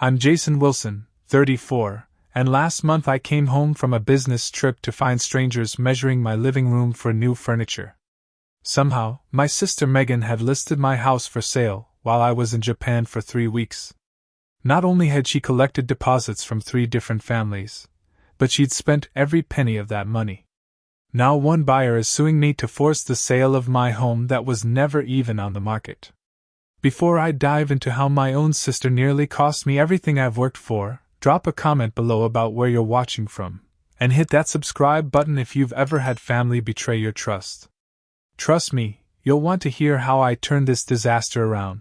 I'm Jason Wilson, 34, and last month I came home from a business trip to find strangers measuring my living room for new furniture. Somehow, my sister Megan had listed my house for sale while I was in Japan for 3 weeks. Not only had she collected deposits from 3 different families, but she'd spent every penny of that money. Now one buyer is suing me to force the sale of my home that was never even on the market. Before I dive into how my own sister nearly cost me everything I've worked for, drop a comment below about where you're watching from, and hit that subscribe button if you've ever had family betray your trust. Trust me, you'll want to hear how I turned this disaster around.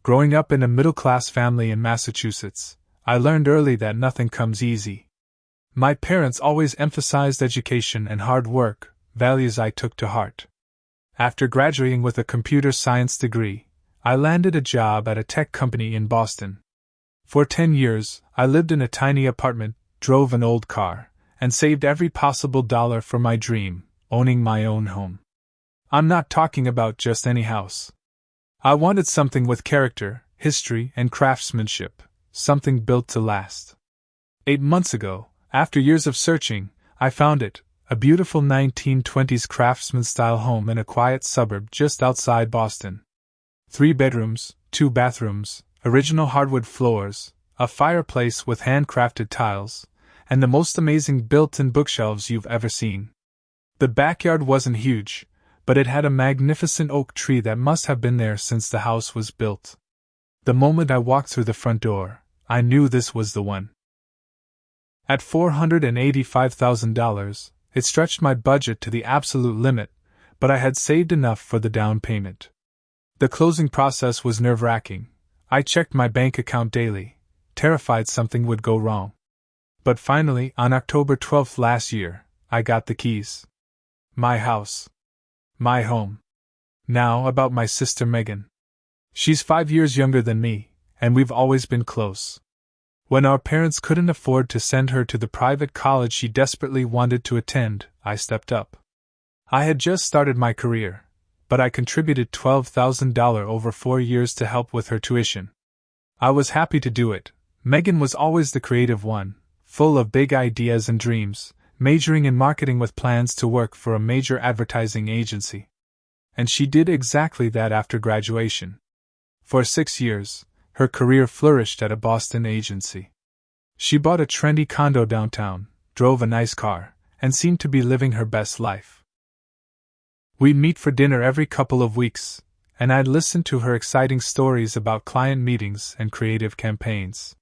Growing up in a middle-class family in Massachusetts, I learned early that nothing comes easy. My parents always emphasized education and hard work, values I took to heart. After graduating with a computer science degree, I landed a job at a tech company in Boston. For 10 years, I lived in a tiny apartment, drove an old car, and saved every possible dollar for my dream, owning my own home. I'm not talking about just any house. I wanted something with character, history, and craftsmanship, something built to last. 8 months ago, after years of searching, I found it. A beautiful 1920s craftsman-style home in a quiet suburb just outside Boston. 3 bedrooms, 2 bathrooms, original hardwood floors, a fireplace with handcrafted tiles, and the most amazing built-in bookshelves you've ever seen. The backyard wasn't huge, but it had a magnificent oak tree that must have been there since the house was built. The moment I walked through the front door, I knew this was the one. At $485,000, it stretched my budget to the absolute limit, but I had saved enough for the down payment. The closing process was nerve-wracking. I checked my bank account daily, terrified something would go wrong. But finally, on October 12th last year, I got the keys. My house. My home. Now about my sister Megan. She's 5 years younger than me, and we've always been close. When our parents couldn't afford to send her to the private college she desperately wanted to attend, I stepped up. I had just started my career, but I contributed $12,000 over 4 years to help with her tuition. I was happy to do it. Megan was always the creative one, full of big ideas and dreams, majoring in marketing with plans to work for a major advertising agency. And she did exactly that after graduation. For 6 years, her career flourished at a Boston agency. She bought a trendy condo downtown, drove a nice car, and seemed to be living her best life. We'd meet for dinner every couple of weeks, and I'd listen to her exciting stories about client meetings and creative campaigns.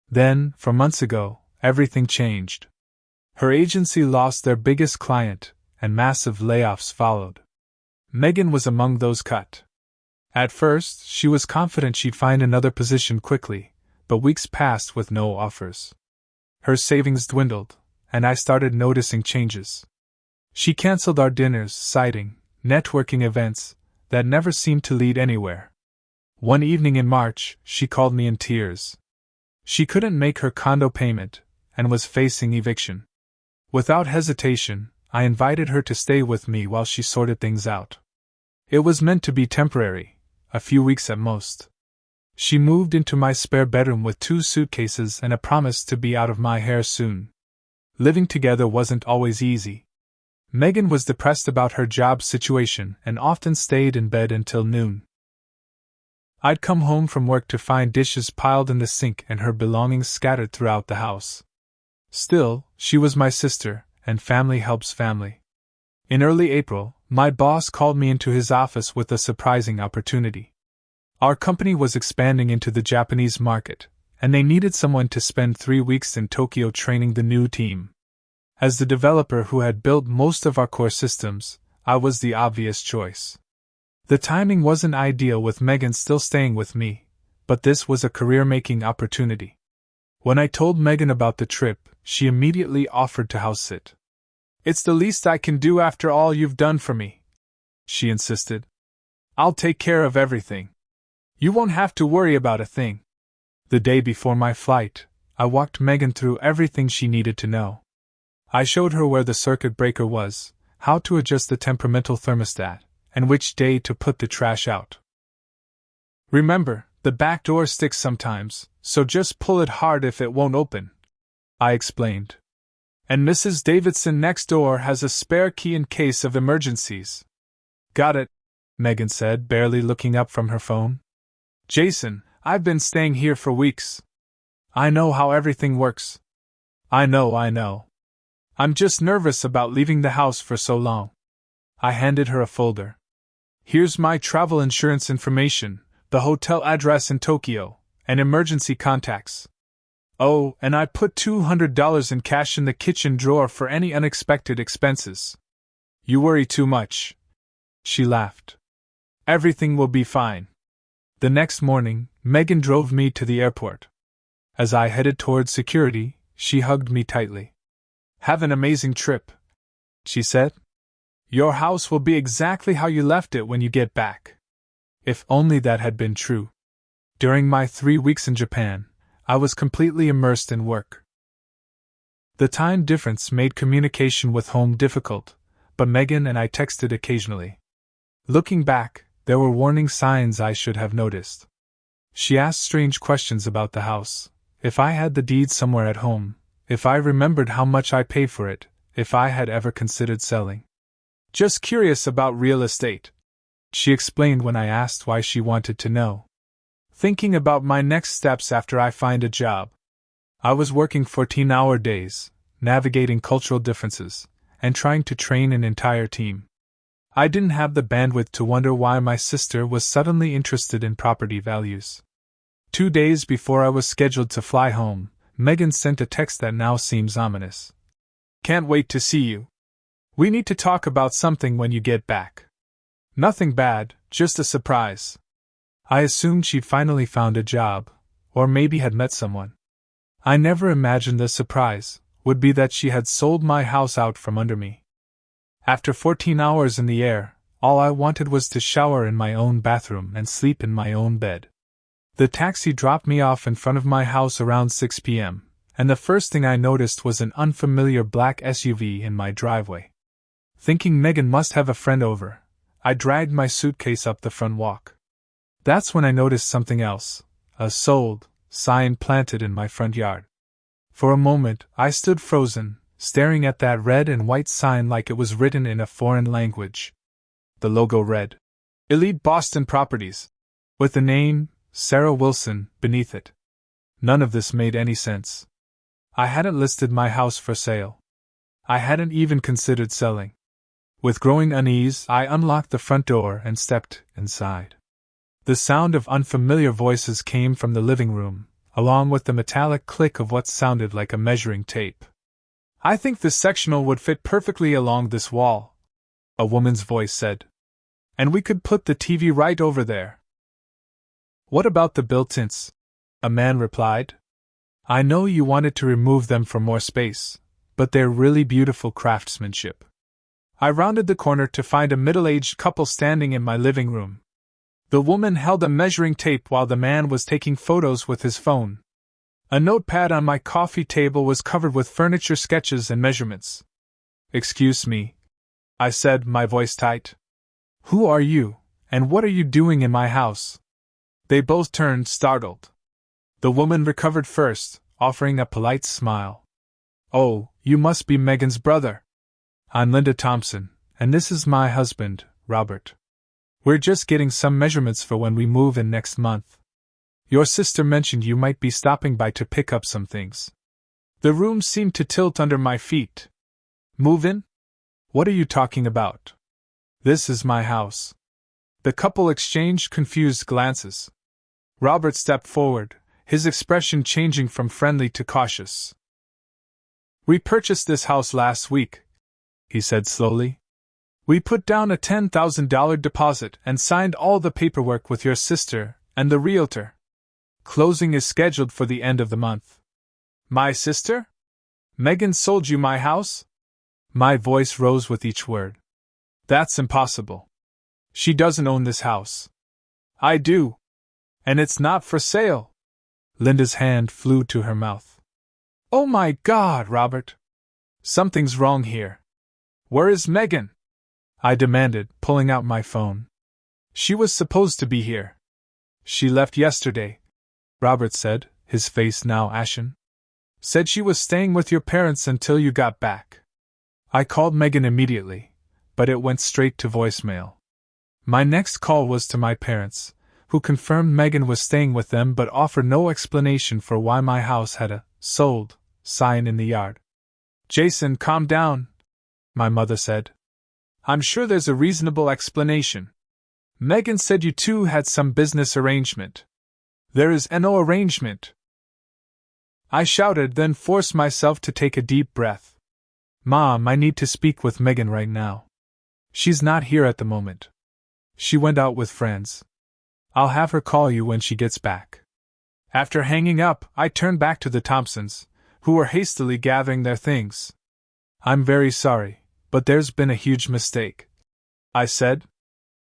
Then, 4 months ago, everything changed. Her agency lost their biggest client, and massive layoffs followed. Megan was among those cut. At first, she was confident she'd find another position quickly, but weeks passed with no offers. Her savings dwindled, and I started noticing changes. She canceled our dinners, citing networking events that never seemed to lead anywhere. One evening in March, she called me in tears. She couldn't make her condo payment and was facing eviction. Without hesitation, I invited her to stay with me while she sorted things out. It was meant to be temporary, a few weeks at most. She moved into my spare bedroom with 2 suitcases and a promise to be out of my hair soon. Living together wasn't always easy. Megan was depressed about her job situation and often stayed in bed until noon. I'd come home from work to find dishes piled in the sink and her belongings scattered throughout the house. Still, she was my sister, and family helps family. In early April, my boss called me into his office with a surprising opportunity. Our company was expanding into the Japanese market, and they needed someone to spend 3 weeks in Tokyo training the new team. As the developer who had built most of our core systems, I was the obvious choice. The timing wasn't ideal with Megan still staying with me, but this was a career-making opportunity. When I told Megan about the trip, she immediately offered to house sit. "It's the least I can do after all you've done for me," she insisted. "I'll take care of everything. You won't have to worry about a thing." The day before my flight, I walked Megan through everything she needed to know. I showed her where the circuit breaker was, how to adjust the temperamental thermostat, and which day to put the trash out. "Remember, The back door sticks sometimes, so just pull it hard if it won't open, I explained. And Mrs. Davidson next door has a spare key in case of emergencies. Got it, Megan said, barely looking up from her phone. Jason, I've been staying here for weeks. I know how everything works. I know. I'm just nervous about leaving the house for so long. I handed her a folder. Here's my travel insurance information, the hotel address in Tokyo, and emergency contacts. Oh, and I put $200 in cash in the kitchen drawer for any unexpected expenses. You worry too much. She laughed. Everything will be fine. The next morning, Megan drove me to the airport. As I headed toward security, she hugged me tightly. Have an amazing trip, she said. Your house will be exactly how you left it when you get back. If only that had been true. During my 3 weeks in Japan, I was completely immersed in work. The time difference made communication with home difficult, but Megan and I texted occasionally. Looking back, there were warning signs I should have noticed. She asked strange questions about the house, if I had the deed somewhere at home, if I remembered how much I paid for it, if I had ever considered selling. Just curious about real estate, she explained when I asked why she wanted to know. Thinking about my next steps after I find a job. I was working 14-hour days, navigating cultural differences, and trying to train an entire team. I didn't have the bandwidth to wonder why my sister was suddenly interested in property values. 2 days before I was scheduled to fly home, Megan sent a text that now seems ominous. Can't wait to see you. We need to talk about something when you get back. Nothing bad, just a surprise. I assumed she'd finally found a job, or maybe had met someone. I never imagined the surprise would be that she had sold my house out from under me. After 14 hours in the air, all I wanted was to shower in my own bathroom and sleep in my own bed. The taxi dropped me off in front of my house around 6 p.m., and the first thing I noticed was an unfamiliar black SUV in my driveway. Thinking Megan must have a friend over, I dragged my suitcase up the front walk. That's when I noticed something else, a sold sign planted in my front yard. For a moment, I stood frozen, staring at that red and white sign like it was written in a foreign language. The logo read, Elite Boston Properties, with the name, Sarah Wilson, beneath it. None of this made any sense. I hadn't listed my house for sale. I hadn't even considered selling. With growing unease, I unlocked the front door and stepped inside. The sound of unfamiliar voices came from the living room, along with the metallic click of what sounded like a measuring tape. I think this sectional would fit perfectly along this wall, a woman's voice said. And we could put the TV right over there. What about the built-ins? A man replied. I know you wanted to remove them for more space, but they're really beautiful craftsmanship. I rounded the corner to find a middle-aged couple standing in my living room. The woman held a measuring tape while the man was taking photos with his phone. A notepad on my coffee table was covered with furniture sketches and measurements. Excuse me, I said, my voice tight. Who are you, and what are you doing in my house? They both turned, startled. The woman recovered first, offering a polite smile. Oh, you must be Megan's brother. I'm Linda Thompson, and this is my husband, Robert. We're just getting some measurements for when we move in next month. Your sister mentioned you might be stopping by to pick up some things. The room seemed to tilt under my feet. Move in? What are you talking about? This is my house. The couple exchanged confused glances. Robert stepped forward, his expression changing from friendly to cautious. We purchased this house last week, he said slowly. We put down a $10,000 deposit and signed all the paperwork with your sister and the realtor. Closing is scheduled for the end of the month. My sister? Megan sold you my house? My voice rose with each word. That's impossible. She doesn't own this house. I do. And it's not for sale. Linda's hand flew to her mouth. Oh my God, Robert. Something's wrong here. Where is Megan? I demanded, pulling out my phone. She was supposed to be here. She left yesterday, Robert said, his face now ashen. Said she was staying with your parents until you got back. I called Megan immediately, but it went straight to voicemail. My next call was to my parents, who confirmed Megan was staying with them but offered no explanation for why my house had a sold sign in the yard. Jason, calm down, my mother said. I'm sure there's a reasonable explanation. Megan said you two had some business arrangement. There is no arrangement, I shouted, then forced myself to take a deep breath. Mom, I need to speak with Megan right now. She's not here at the moment. She went out with friends. I'll have her call you when she gets back. After hanging up, I turned back to the Thompsons, who were hastily gathering their things. I'm very sorry, but there's been a huge mistake, I said.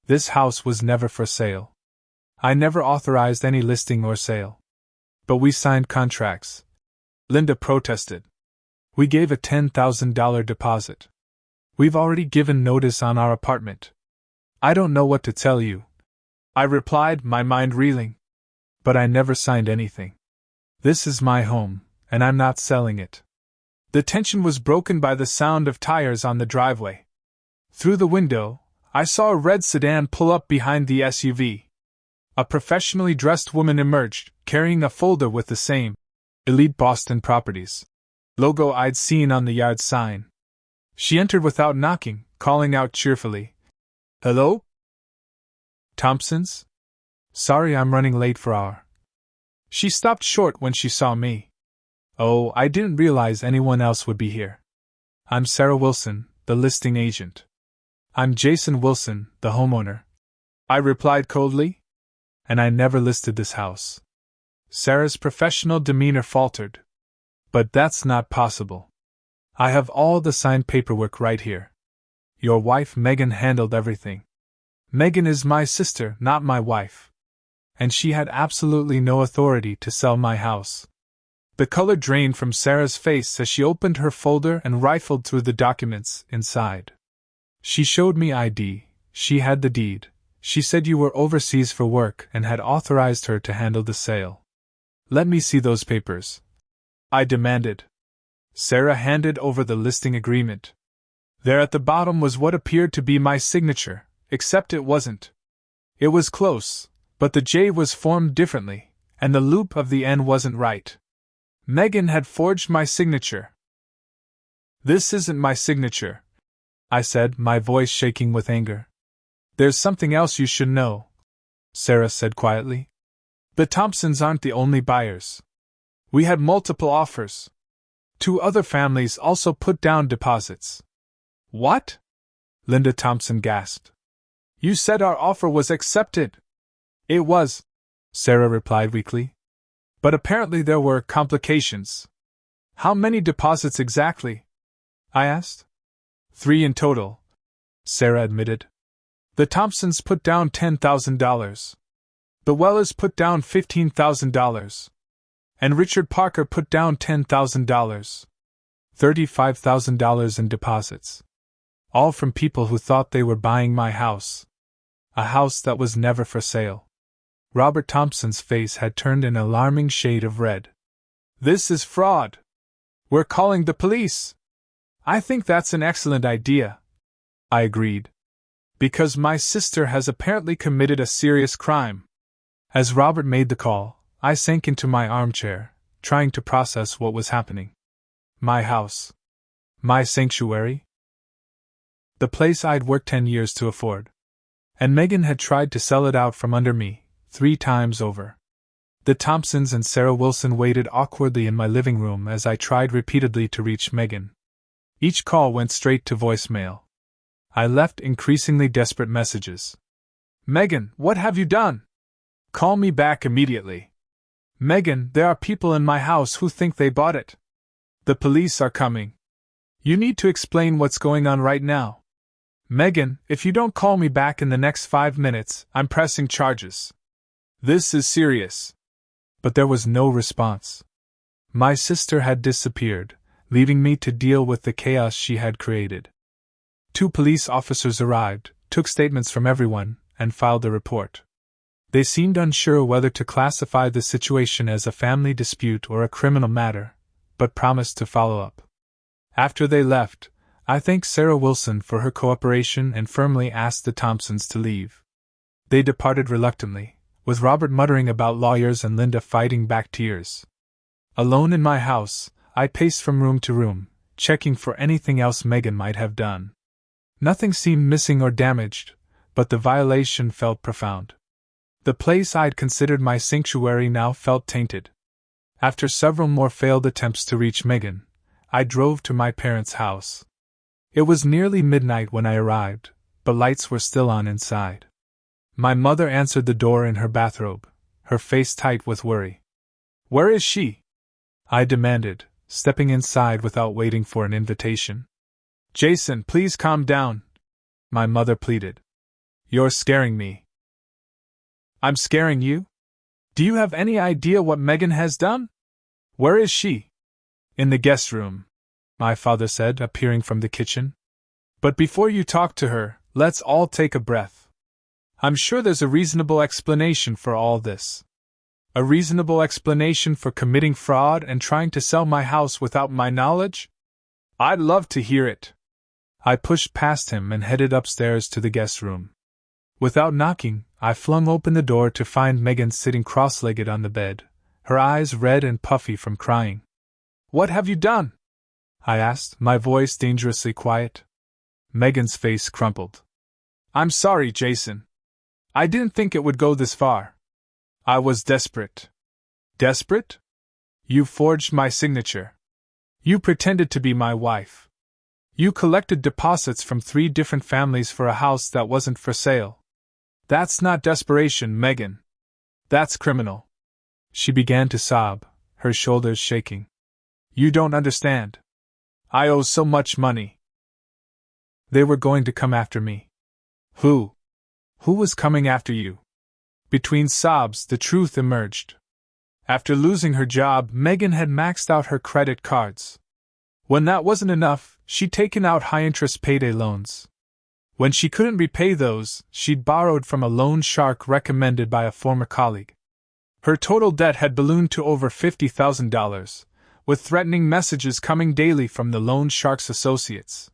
This house was never for sale. I never authorized any listing or sale. But we signed contracts. Linda protested. We gave a $10,000 deposit. We've already given notice on our apartment. I don't know what to tell you, I replied, my mind reeling. But I never signed anything. This is my home, and I'm not selling it. The tension was broken by the sound of tires on the driveway. Through the window, I saw a red sedan pull up behind the SUV. A professionally dressed woman emerged, carrying a folder with the same Elite Boston Properties logo I'd seen on the yard sign. She entered without knocking, calling out cheerfully, Hello? Thompsons? Sorry I'm running late for our. She stopped short when she saw me. Oh, I didn't realize anyone else would be here. I'm Sarah Wilson, the listing agent. I'm Jason Wilson, the homeowner, I replied coldly. And I never listed this house. Sarah's professional demeanor faltered. But that's not possible. I have all the signed paperwork right here. Your wife Megan handled everything. Megan is my sister, not my wife. And she had absolutely no authority to sell my house. The color drained from Sarah's face as she opened her folder and rifled through the documents inside. She showed me ID. She had the deed. She said you were overseas for work and had authorized her to handle the sale. Let me see those papers, I demanded. Sarah handed over the listing agreement. There at the bottom was what appeared to be my signature, except it wasn't. It was close, but the J was formed differently, and the loop of the N wasn't right. Megan had forged my signature. This isn't my signature, I said, my voice shaking with anger. There's something else you should know, Sarah said quietly. The Thompsons aren't the only buyers. We had multiple offers. 2 other families also put down deposits. What? Linda Thompson gasped. You said our offer was accepted. It was, Sarah replied weakly. But apparently there were complications. How many deposits exactly? I asked. 3 in total, Sarah admitted. The Thompsons put down $10,000. The Wellers put down $15,000. And Richard Parker put down $10,000. $35,000 in deposits. All from people who thought they were buying my house. A house that was never for sale. Robert Thompson's face had turned an alarming shade of red. This is fraud. We're calling the police. I think that's an excellent idea, I agreed. Because my sister has apparently committed a serious crime. As Robert made the call, I sank into my armchair, trying to process what was happening. My house. My sanctuary. The place I'd worked 10 years to afford. And Megan had tried to sell it out from under me, 3 times over. The Thompsons and Sarah Wilson waited awkwardly in my living room as I tried repeatedly to reach Megan. Each call went straight to voicemail. I left increasingly desperate messages. Megan, what have you done? Call me back immediately. Megan, there are people in my house who think they bought it. The police are coming. You need to explain what's going on right now. Megan, if you don't call me back in the next 5 minutes, I'm pressing charges. This is serious. But there was no response. My sister had disappeared, leaving me to deal with the chaos she had created. 2 police officers arrived, took statements from everyone, and filed a report. They seemed unsure whether to classify the situation as a family dispute or a criminal matter, but promised to follow up. After they left, I thanked Sarah Wilson for her cooperation and firmly asked the Thompsons to leave. They departed reluctantly, with Robert muttering about lawyers and Linda fighting back tears. Alone in my house, I paced from room to room, checking for anything else Megan might have done. Nothing seemed missing or damaged, but the violation felt profound. The place I'd considered my sanctuary now felt tainted. After several more failed attempts to reach Megan, I drove to my parents' house. It was nearly midnight when I arrived, but lights were still on inside. My mother answered the door in her bathrobe, her face tight with worry. "Where is she?" I demanded, stepping inside without waiting for an invitation. "Jason, please calm down," my mother pleaded. "You're scaring me." "I'm scaring you? Do you have any idea what Megan has done? Where is she?" "In the guest room," my father said, appearing from the kitchen. "But before you talk to her, let's all take a breath. I'm sure there's a reasonable explanation for all this. A reasonable explanation for committing fraud and trying to sell my house without my knowledge? I'd love to hear it." I pushed past him and headed upstairs to the guest room. Without knocking, I flung open the door to find Megan sitting cross-legged on the bed, her eyes red and puffy from crying. "What have you done?" I asked, my voice dangerously quiet. Megan's face crumpled. "I'm sorry, Jason. I didn't think it would go this far. I was desperate." "Desperate? You forged my signature. You pretended to be my wife. You collected deposits from 3 different families for a house that wasn't for sale. That's not desperation, Megan. That's criminal." She began to sob, her shoulders shaking. "You don't understand. I owe so much money." "They were going to come after me." "Who? Who was coming after you?" Between sobs, the truth emerged. After losing her job, Megan had maxed out her credit cards. When that wasn't enough, she'd taken out high-interest payday loans. When she couldn't repay those, she'd borrowed from a loan shark recommended by a former colleague. Her total debt had ballooned to over $50,000, with threatening messages coming daily from the loan shark's associates.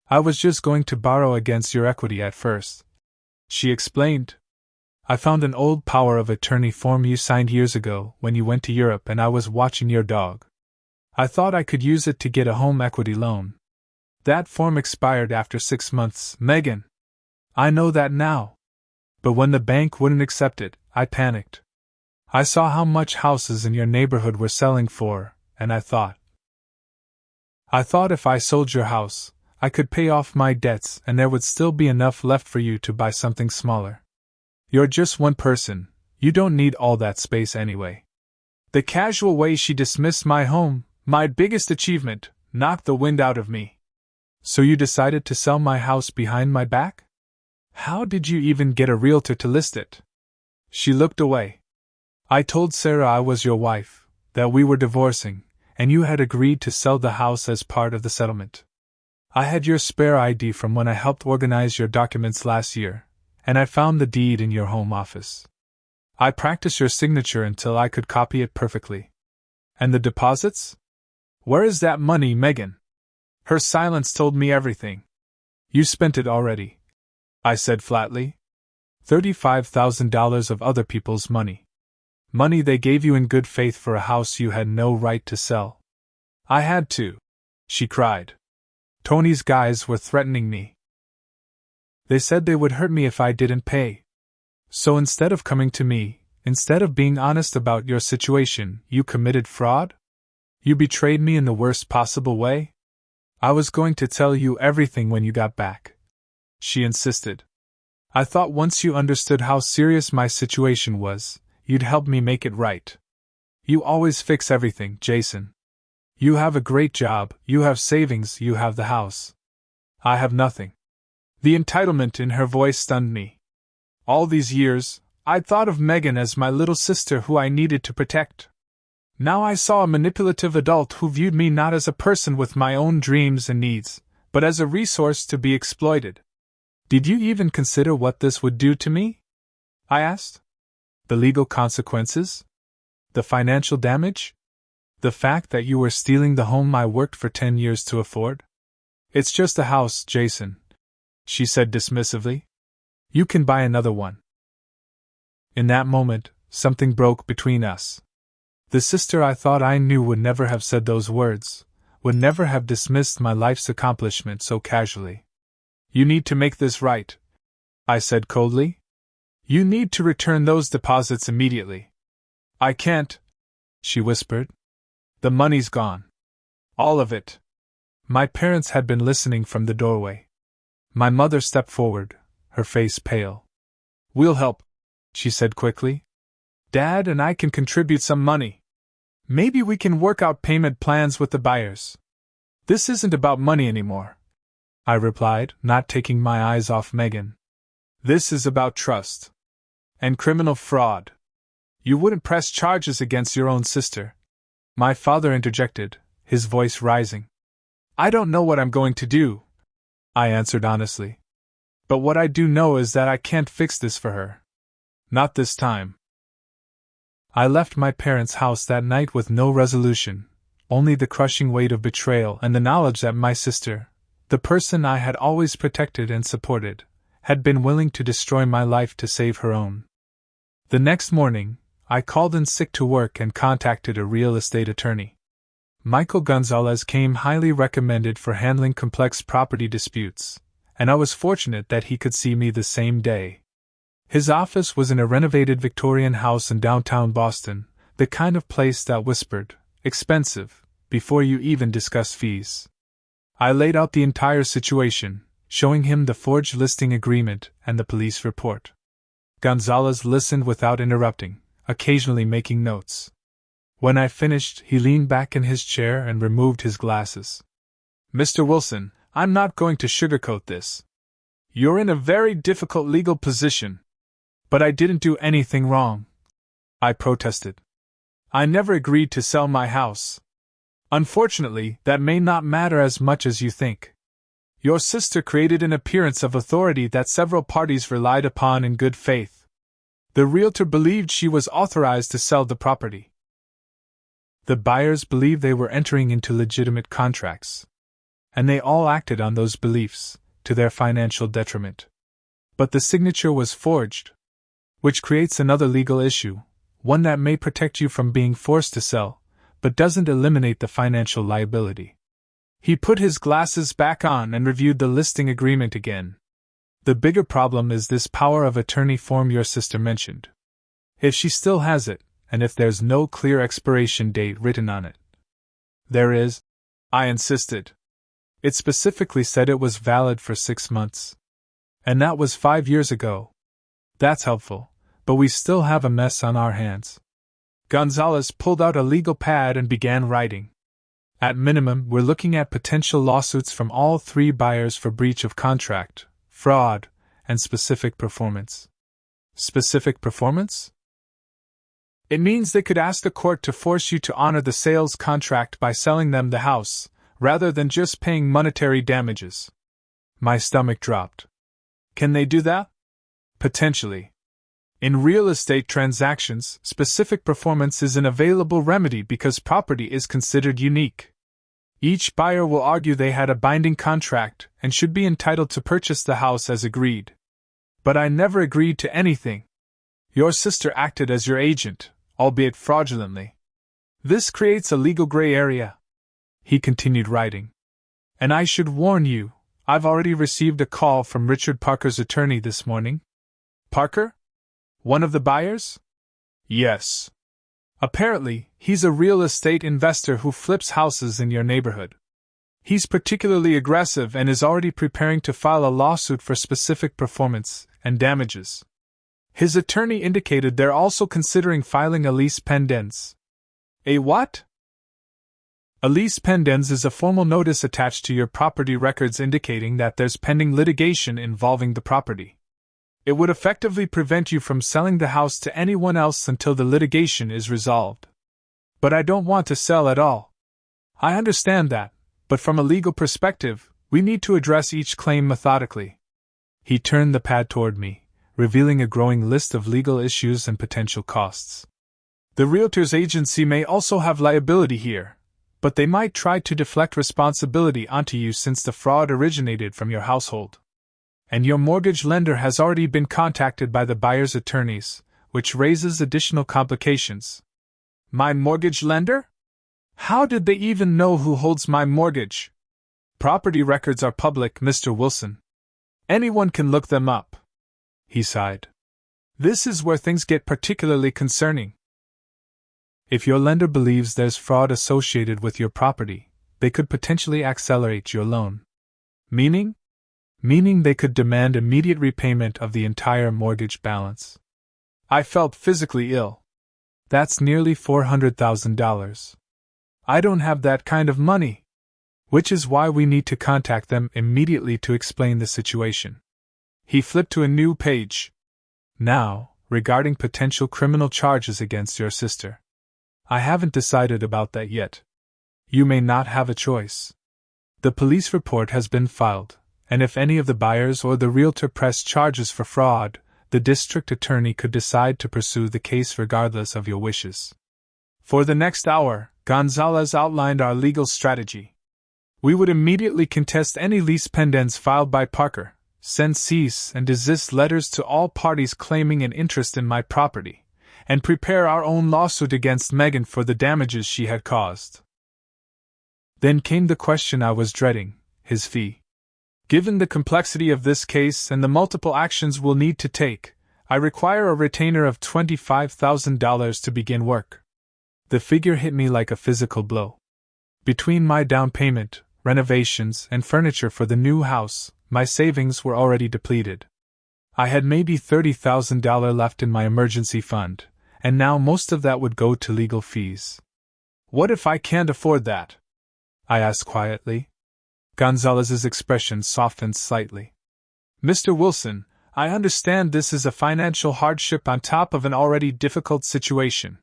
"I was just going to borrow against your equity at first," she explained. "I found an old power of attorney form you signed years ago when you went to Europe and I was watching your dog. I thought I could use it to get a home equity loan. That form expired after 6 months, Megan. I know that now. But when the bank wouldn't accept it, I panicked. I saw how much houses in your neighborhood were selling for, and I thought if I sold your house, I could pay off my debts and there would still be enough left for you to buy something smaller. You're just one person, you don't need all that space anyway." The casual way she dismissed my home, my biggest achievement, knocked the wind out of me. "So you decided to sell my house behind my back? How did you even get a realtor to list it?" She looked away. "I told Sarah I was your wife, that we were divorcing, and you had agreed to sell the house as part of the settlement. I had your spare ID from when I helped organize your documents last year, and I found the deed in your home office. I practiced your signature until I could copy it perfectly. And the deposits? Where is that money, Megan?" Her silence told me everything. "You spent it already," I said flatly. $35,000 of other people's money. Money they gave you in good faith for a house you had no right to sell. "I had to," she cried. "Tony's guys were threatening me. They said they would hurt me if I didn't pay. So instead of coming to me, instead of being honest about your situation, you committed fraud? You betrayed me in the worst possible way? I was going to tell you everything when you got back," she insisted. "I thought once you understood how serious my situation was, you'd help me make it right. You always fix everything, Jason. You have a great job, you have savings, you have the house. I have nothing." The entitlement in her voice stunned me. All these years, I'd thought of Megan as my little sister who I needed to protect. Now I saw a manipulative adult who viewed me not as a person with my own dreams and needs, but as a resource to be exploited. "Did you even consider what this would do to me?" I asked. The legal consequences? The financial damage? The fact that you were stealing the home I worked for 10 years to afford? It's just a house, Jason, she said dismissively. You can buy another one. In that moment, something broke between us. The sister I thought I knew would never have said those words, would never have dismissed my life's accomplishment so casually. You need to make this right, I said coldly. You need to return those deposits immediately. I can't, she whispered. The money's gone. All of it. My parents had been listening from the doorway. My mother stepped forward, her face pale. We'll help, she said quickly. Dad and I can contribute some money. Maybe we can work out payment plans with the buyers. This isn't about money anymore, I replied, not taking my eyes off Megan. This is about trust. And criminal fraud. You wouldn't press charges against your own sister. My father interjected, his voice rising. I don't know what I'm going to do, I answered honestly. But what I do know is that I can't fix this for her. Not this time. I left my parents' house that night with no resolution, only the crushing weight of betrayal and the knowledge that my sister, the person I had always protected and supported, had been willing to destroy my life to save her own. The next morning, I called in sick to work and contacted a real estate attorney. Michael Gonzalez came highly recommended for handling complex property disputes, and I was fortunate that he could see me the same day. His office was in a renovated Victorian house in downtown Boston, the kind of place that whispered, expensive, before you even discuss fees. I laid out the entire situation, showing him the forged listing agreement and the police report. Gonzalez listened without interrupting, occasionally making notes. When I finished, he leaned back in his chair and removed his glasses. Mr. Wilson, I'm not going to sugarcoat this. You're in a very difficult legal position. But I didn't do anything wrong, I protested. I never agreed to sell my house. Unfortunately, that may not matter as much as you think. Your sister created an appearance of authority that several parties relied upon in good faith. The realtor believed she was authorized to sell the property. The buyers believed they were entering into legitimate contracts. And they all acted on those beliefs, to their financial detriment. But the signature was forged, which creates another legal issue, one that may protect you from being forced to sell, but doesn't eliminate the financial liability. He put his glasses back on and reviewed the listing agreement again. The bigger problem is this power of attorney form your sister mentioned. If she still has it, and if there's no clear expiration date written on it. There is, I insisted. It specifically said it was valid for 6 months. And that was 5 years ago. That's helpful, but we still have a mess on our hands. Gonzalez pulled out a legal pad and began writing. At minimum, we're looking at potential lawsuits from all 3 buyers for breach of contract, fraud, and specific performance. Specific performance? It means they could ask the court to force you to honor the sales contract by selling them the house, rather than just paying monetary damages. My stomach dropped. Can they do that? Potentially. In real estate transactions, specific performance is an available remedy because property is considered unique. Each buyer will argue they had a binding contract and should be entitled to purchase the house as agreed. But I never agreed to anything. Your sister acted as your agent, albeit fraudulently. This creates a legal gray area. He continued writing. And I should warn you, I've already received a call from Richard Parker's attorney this morning. Parker? One of the buyers? Yes. Apparently, he's a real estate investor who flips houses in your neighborhood. He's particularly aggressive and is already preparing to file a lawsuit for specific performance and damages. His attorney indicated they're also considering filing a lease pendens. A what? A lease pendens is a formal notice attached to your property records indicating that there's pending litigation involving the property. It would effectively prevent you from selling the house to anyone else until the litigation is resolved. But I don't want to sell at all. I understand that, but from a legal perspective, we need to address each claim methodically. He turned the pad toward me, revealing a growing list of legal issues and potential costs. The realtor's agency may also have liability here, but they might try to deflect responsibility onto you since the fraud originated from your household. And your mortgage lender has already been contacted by the buyer's attorneys, which raises additional complications. My mortgage lender? How did they even know who holds my mortgage? Property records are public, Mr. Wilson. Anyone can look them up. He sighed. This is where things get particularly concerning. If your lender believes there's fraud associated with your property, they could potentially accelerate your loan. Meaning? Meaning they could demand immediate repayment of the entire mortgage balance. I felt physically ill. That's nearly $400,000. I don't have that kind of money. Which is why we need to contact them immediately to explain the situation. He flipped to a new page. Now, regarding potential criminal charges against your sister. I haven't decided about that yet. You may not have a choice. The police report has been filed, and if any of the buyers or the realtor press charges for fraud, the district attorney could decide to pursue the case regardless of your wishes. For the next hour, Gonzalez outlined our legal strategy. We would immediately contest any lease pendants filed by Parker, send cease and desist letters to all parties claiming an interest in my property, and prepare our own lawsuit against Megan for the damages she had caused. Then came the question I was dreading, his fee. Given the complexity of this case and the multiple actions we'll need to take, I require a retainer of $25,000 to begin work. The figure hit me like a physical blow. Between my down payment, renovations, and furniture for the new house, my savings were already depleted. I had maybe $30,000 left in my emergency fund, and now most of that would go to legal fees. What if I can't afford that? I asked quietly. Gonzalez's expression softened slightly. Mr. Wilson, I understand this is a financial hardship on top of an already difficult situation.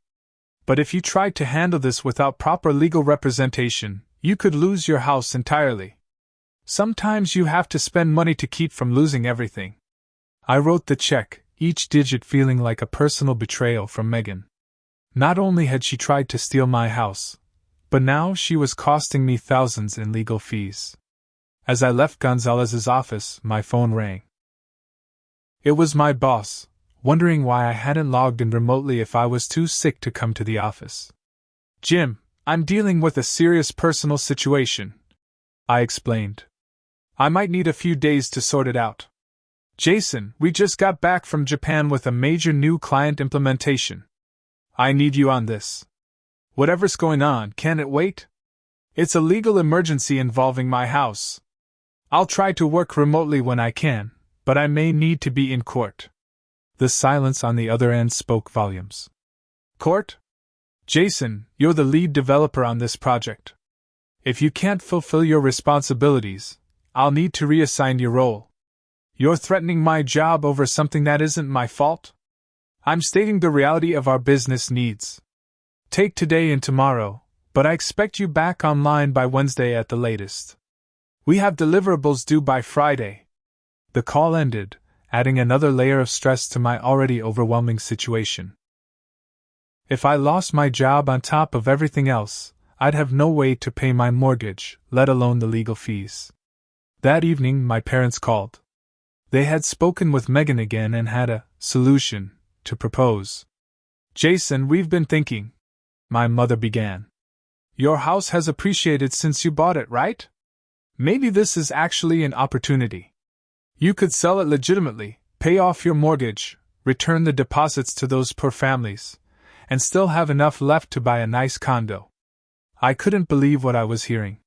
But if you tried to handle this without proper legal representation, you could lose your house entirely. Sometimes you have to spend money to keep from losing everything. I wrote the check, each digit feeling like a personal betrayal from Megan. Not only had she tried to steal my house, but now she was costing me thousands in legal fees. As I left Gonzalez's office, my phone rang. It was my boss, wondering why I hadn't logged in remotely if I was too sick to come to the office. Jim, I'm dealing with a serious personal situation, I explained. I might need a few days to sort it out. Jason, we just got back from Japan with a major new client implementation. I need you on this. Whatever's going on, can it wait? It's a legal emergency involving my house. I'll try to work remotely when I can, but I may need to be in court. The silence on the other end spoke volumes. Court? Jason, you're the lead developer on this project. If you can't fulfill your responsibilities, I'll need to reassign your role. You're threatening my job over something that isn't my fault? I'm stating the reality of our business needs. Take today and tomorrow, but I expect you back online by Wednesday at the latest. We have deliverables due by Friday. The call ended, adding another layer of stress to my already overwhelming situation. If I lost my job on top of everything else, I'd have no way to pay my mortgage, let alone the legal fees. That evening, my parents called. They had spoken with Megan again and had a solution to propose. Jason, we've been thinking, my mother began. Your house has appreciated since you bought it, right? Maybe this is actually an opportunity. You could sell it legitimately, pay off your mortgage, return the deposits to those poor families, and still have enough left to buy a nice condo. I couldn't believe what I was hearing.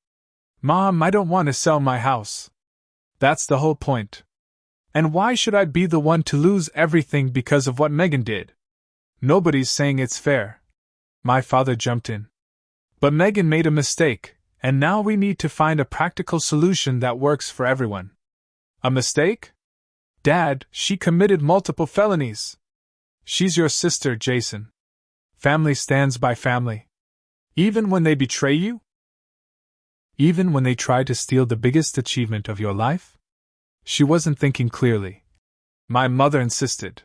Mom, I don't want to sell my house. That's the whole point. And why should I be the one to lose everything because of what Megan did? Nobody's saying it's fair. My father jumped in. But Megan made a mistake, and now we need to find a practical solution that works for everyone. A mistake? Dad, she committed multiple felonies. She's your sister, Jason. Family stands by family. Even when they betray you? Even when they try to steal the biggest achievement of your life? She wasn't thinking clearly. My mother insisted.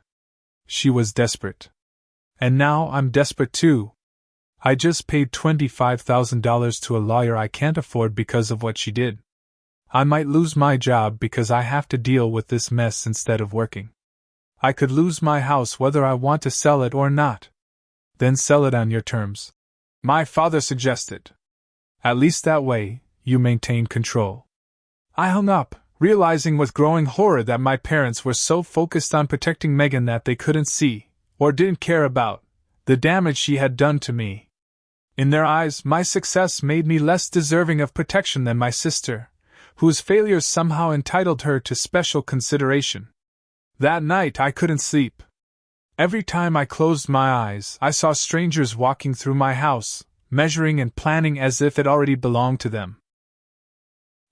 She was desperate. And now I'm desperate too. I just paid $25,000 to a lawyer I can't afford because of what she did. I might lose my job because I have to deal with this mess instead of working. I could lose my house whether I want to sell it or not. Then sell it on your terms, my father suggested. At least that way, you maintain control. I hung up, realizing with growing horror that my parents were so focused on protecting Megan that they couldn't see, or didn't care about, the damage she had done to me. In their eyes, my success made me less deserving of protection than my sister, whose failures somehow entitled her to special consideration. That night I couldn't sleep. Every time I closed my eyes, I saw strangers walking through my house, measuring and planning as if it already belonged to them.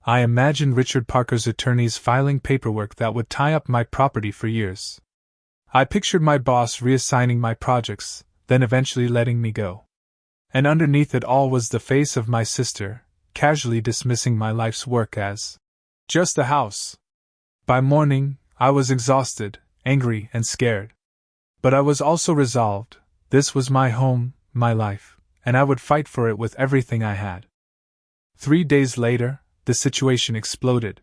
I imagined Richard Parker's attorneys filing paperwork that would tie up my property for years. I pictured my boss reassigning my projects, then eventually letting me go. And underneath it all was the face of my sister, casually dismissing my life's work as just a house. By morning, I was exhausted, angry, and scared. But I was also resolved. This was my home, my life, and I would fight for it with everything I had. 3 days later, the situation exploded.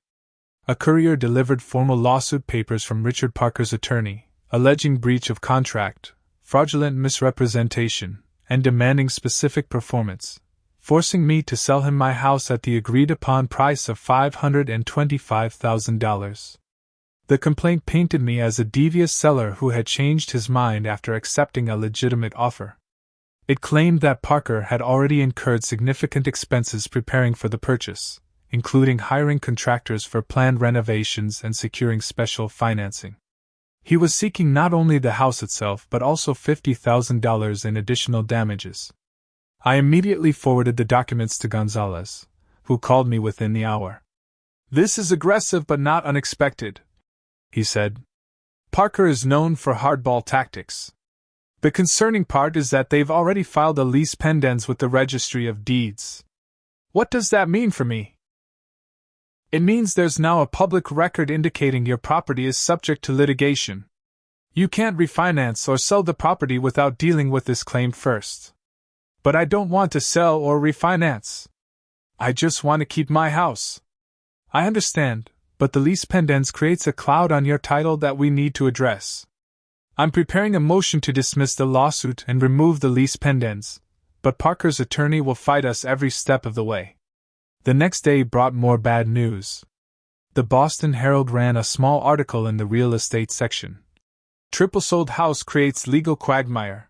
A courier delivered formal lawsuit papers from Richard Parker's attorney, alleging breach of contract, fraudulent misrepresentation, and demanding specific performance, forcing me to sell him my house at the agreed-upon price of $525,000. The complaint painted me as a devious seller who had changed his mind after accepting a legitimate offer. It claimed that Parker had already incurred significant expenses preparing for the purchase, including hiring contractors for planned renovations and securing special financing. He was seeking not only the house itself but also $50,000 in additional damages. I immediately forwarded the documents to Gonzalez, who called me within the hour. "This is aggressive but not unexpected," he said. "Parker is known for hardball tactics. The concerning part is that they've already filed a lease pendens with the Registry of Deeds. What does that mean for me? It means there's now a public record indicating your property is subject to litigation. You can't refinance or sell the property without dealing with this claim first. But I don't want to sell or refinance. I just want to keep my house. I understand, but the lease pendens creates a cloud on your title that we need to address. I'm preparing a motion to dismiss the lawsuit and remove the lease pendens, but Parker's attorney will fight us every step of the way." The next day brought more bad news. The Boston Herald ran a small article in the real estate section. "Triple sold house creates legal quagmire."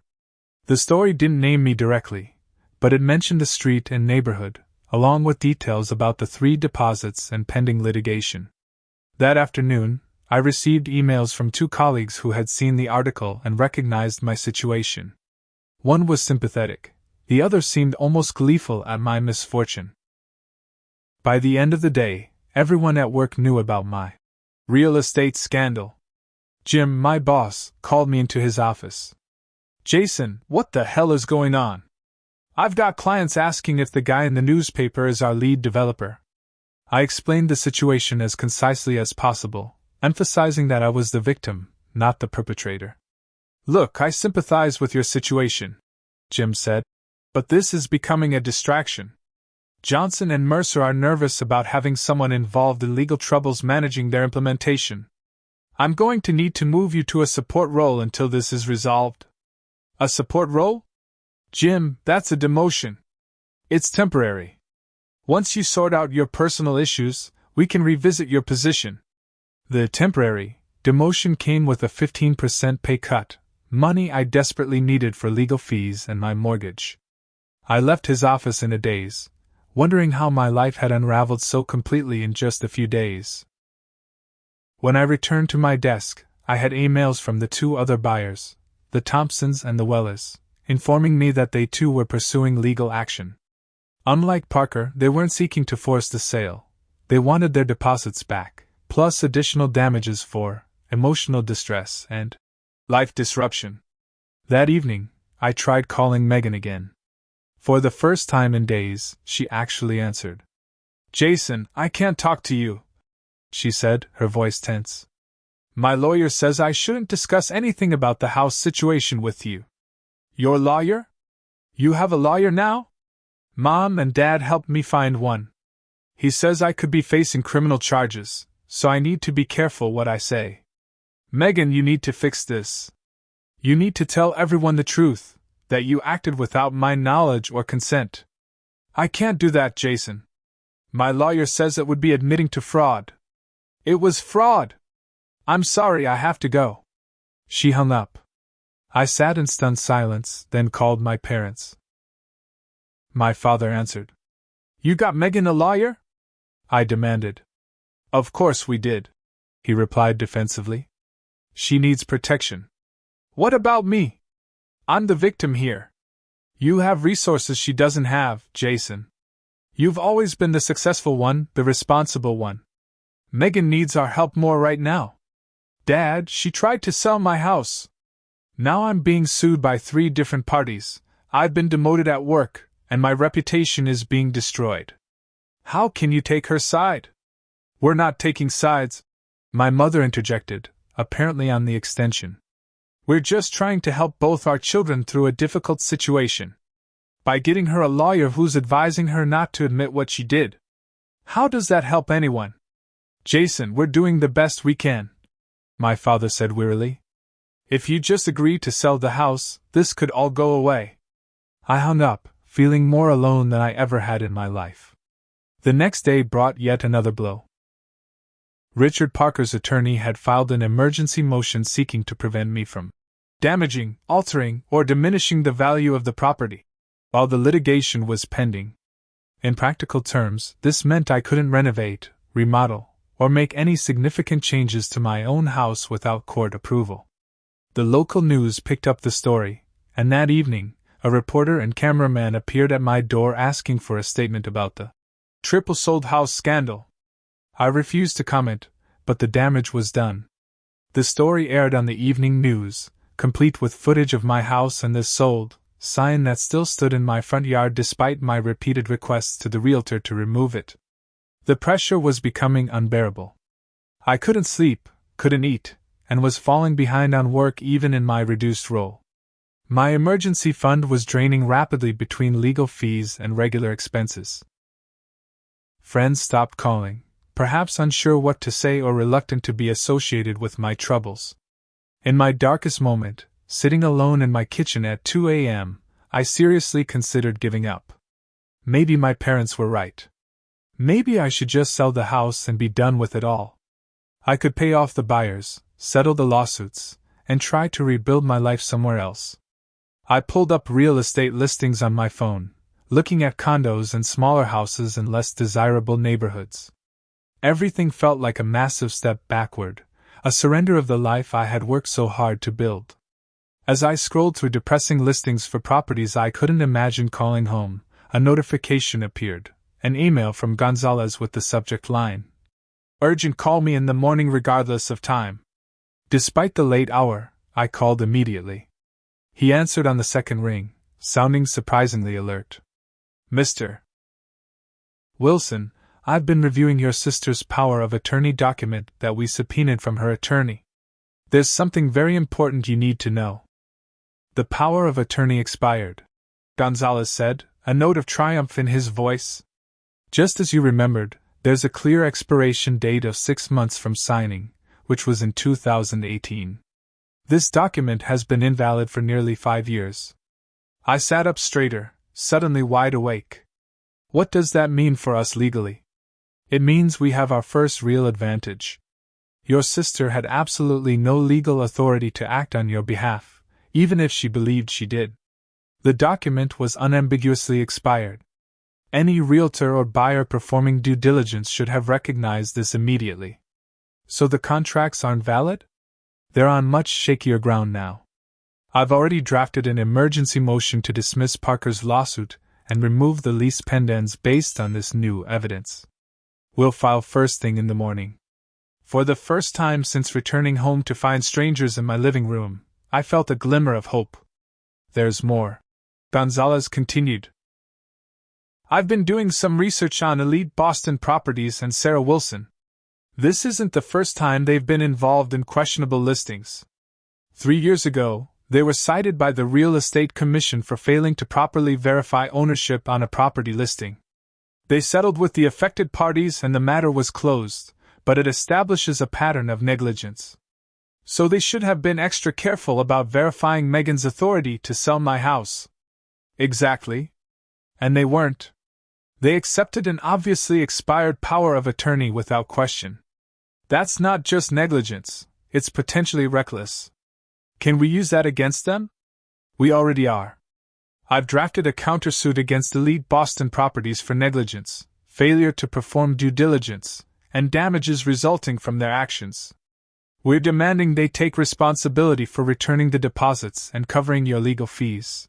The story didn't name me directly, but it mentioned the street and neighborhood, along with details about the 3 deposits and pending litigation. That afternoon, I received emails from 2 colleagues who had seen the article and recognized my situation. One was sympathetic, the other seemed almost gleeful at my misfortune. By the end of the day, everyone at work knew about my real estate scandal. Jim, my boss, called me into his office. "Jason, what the hell is going on? I've got clients asking if the guy in the newspaper is our lead developer." I explained the situation as concisely as possible, emphasizing that I was the victim, not the perpetrator. "Look, I sympathize with your situation," Jim said, "but this is becoming a distraction. Johnson and Mercer are nervous about having someone involved in legal troubles managing their implementation. I'm going to need to move you to a support role until this is resolved." "A support role?" "Jim, that's a demotion. It's temporary. Once you sort out your personal issues, we can revisit your position." The temporary demotion came with a 15% pay cut, money I desperately needed for legal fees and my mortgage. I left his office in a daze, wondering how my life had unraveled so completely in just a few days. When I returned to my desk, I had emails from the 2 other buyers, the Thompsons and the Wellers, informing me that they too were pursuing legal action. Unlike Parker, they weren't seeking to force the sale. They wanted their deposits back, plus additional damages for emotional distress and life disruption. That evening, I tried calling Megan again. For the first time in days, she actually answered. "Jason, I can't talk to you," she said, her voice tense. My lawyer says I shouldn't discuss anything about the house situation with you. Your lawyer? You have a lawyer now? Mom and Dad helped me find one. He says I could be facing criminal charges, so I need to be careful what I say. Megan, you need to fix this. You need to tell everyone the truth, that you acted without my knowledge or consent. I can't do that, Jason. My lawyer says it would be admitting to fraud. It was fraud. I'm sorry, I have to go. She hung up. I sat in stunned silence, then called my parents. My father answered. You got Megan a lawyer? I demanded. Of course we did, he replied defensively. She needs protection. What about me? I'm the victim here. You have resources she doesn't have, Jason. You've always been the successful one, the responsible one. Megan needs our help more right now. Dad, she tried to sell my house. Now I'm being sued by 3 different parties. I've been demoted at work, and my reputation is being destroyed. How can you take her side? We're not taking sides, my mother interjected, apparently on the extension. We're just trying to help both our children through a difficult situation. By getting her a lawyer who's advising her not to admit what she did. How does that help anyone? Jason, we're doing the best we can, my father said wearily. If you just agree to sell the house, this could all go away. I hung up, feeling more alone than I ever had in my life. The next day brought yet another blow. Richard Parker's attorney had filed an emergency motion seeking to prevent me from damaging, altering, or diminishing the value of the property, while the litigation was pending. In practical terms, this meant I couldn't renovate, remodel, or make any significant changes to my own house without court approval. The local news picked up the story, and that evening, a reporter and cameraman appeared at my door asking for a statement about the triple-sold house scandal. I refused to comment, but the damage was done. The story aired on the evening news, complete with footage of my house and the sold sign that still stood in my front yard despite my repeated requests to the realtor to remove it. The pressure was becoming unbearable. I couldn't sleep, couldn't eat, and was falling behind on work even in my reduced role. My emergency fund was draining rapidly between legal fees and regular expenses. Friends stopped calling, perhaps unsure what to say or reluctant to be associated with my troubles. In my darkest moment, sitting alone in my kitchen at 2 a.m., I seriously considered giving up. Maybe my parents were right. Maybe I should just sell the house and be done with it all. I could pay off the buyers, settle the lawsuits, and try to rebuild my life somewhere else. I pulled up real estate listings on my phone, looking at condos and smaller houses in less desirable neighborhoods. Everything felt like a massive step backward, a surrender of the life I had worked so hard to build. As I scrolled through depressing listings for properties I couldn't imagine calling home, a notification appeared, an email from Gonzalez with the subject line, "Urgent, call me in the morning regardless of time." Despite the late hour, I called immediately. He answered on the second ring, sounding surprisingly alert. "Mr. Wilson, I've been reviewing your sister's power of attorney document that we subpoenaed from her attorney. There's something very important you need to know." "The power of attorney expired," Gonzalez said, a note of triumph in his voice. "Just as you remembered, there's a clear expiration date of 6 months from signing, which was in 2018. This document has been invalid for nearly 5 years. I sat up straighter, suddenly wide awake. What does that mean for us legally? It means we have our first real advantage. Your sister had absolutely no legal authority to act on your behalf, even if she believed she did. The document was unambiguously expired. Any realtor or buyer performing due diligence should have recognized this immediately. So the contracts aren't valid? They're on much shakier ground now. I've already drafted an emergency motion to dismiss Parker's lawsuit and remove the lease pendens based on this new evidence. We'll file first thing in the morning. For the first time since returning home to find strangers in my living room, I felt a glimmer of hope. There's more, Gonzalez continued. I've been doing some research on elite Boston properties and Sarah Wilson. This isn't the first time they've been involved in questionable listings. 3 years ago, they were cited by the Real Estate Commission for failing to properly verify ownership on a property listing. They settled with the affected parties and the matter was closed, but it establishes a pattern of negligence. So they should have been extra careful about verifying Megan's authority to sell my house. Exactly. And they weren't. They accepted an obviously expired power of attorney without question. That's not just negligence, it's potentially reckless. Can we use that against them? We already are. I've drafted a countersuit against Elite Boston Properties for negligence, failure to perform due diligence, and damages resulting from their actions. We're demanding they take responsibility for returning the deposits and covering your legal fees.